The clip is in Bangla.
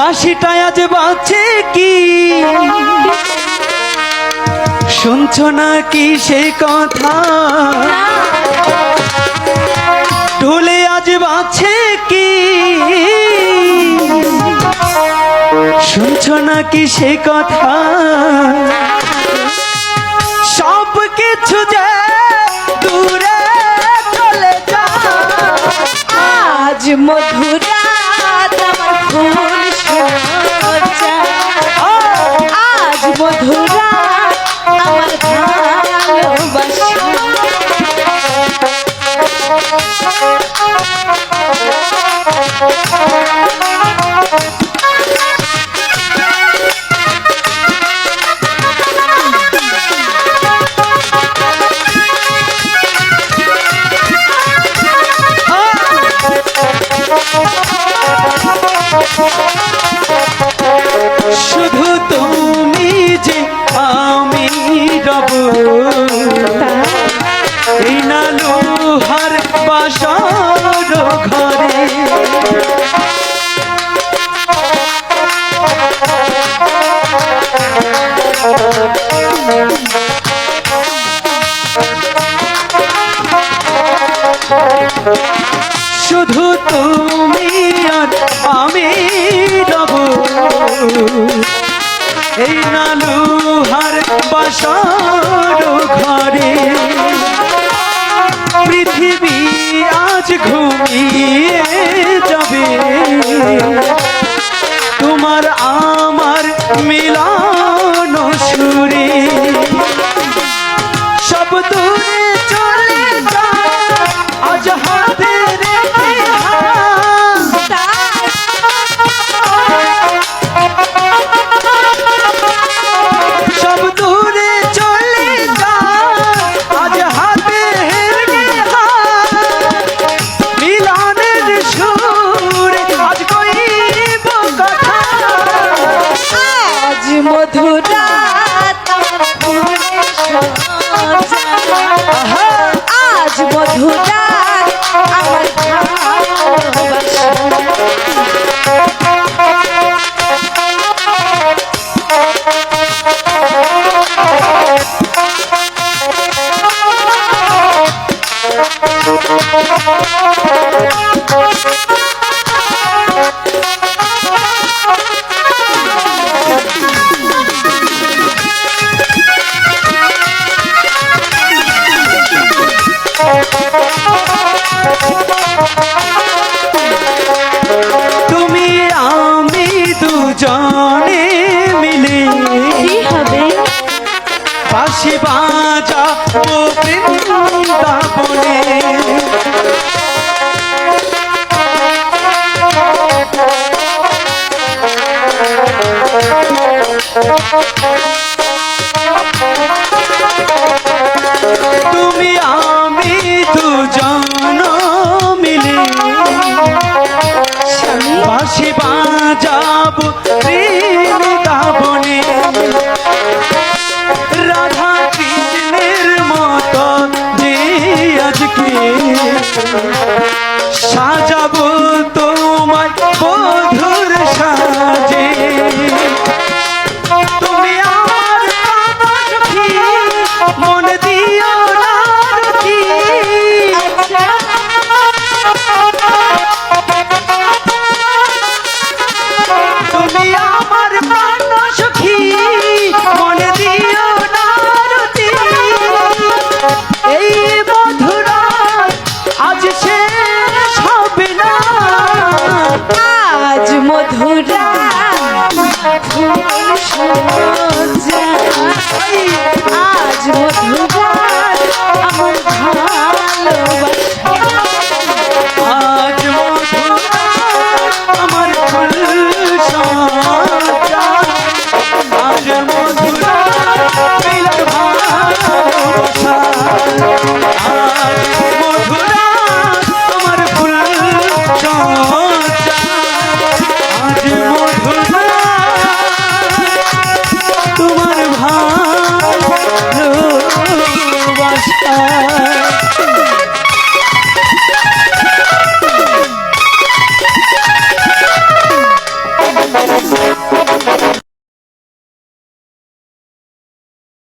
বাঁশিটায় আজ বাজছে কি শুনছো না কি সেই কথা ঢোলে আজ বাজছে কি শুনছো না কি সেই কথা সব কিছু যে দূরে চলে যা আজ মধুরাত আমার ফুল সজ্জা আজ মধুরাত আমার ভালোবাসা শুধু তুমি যে আমি রব এই না লোহার বাসর ঘরে শুধু তুমি আর আমি রব এই না লোহার বাসর ঘরে পৃথিবী আজ ঘুমিয়ে যাবে তোমার আমার মিলন সুরে সব দূরে চলে যা আজ হাতে রেখে সব দূরে চলে যা আজ হাতে মিলনের সুরে আজ কইব কথা আজ মধুরাত ফুল সজ্জা আজ মধুরাত আমার ভালোবাসা তুমি আমি দুজনে মিলে কি হবে বাঁশি বাজাবো বৃন্দাবনে তুমি আমি দুজন মিলে বাঁশি বাজাবো বৃন্দাবনে রাধা কৃষ্ণের মতো যে আজকে সাজাবো তোমায় বধুর সাজে তুমি আমার প্রাণসখী মন দিও না রুচি তুমি আমার প্রাণসখী মন দিও না রুচি এই মধুরা আজ শেষ হবে না আজ মধুরাত ফুল সজ্জা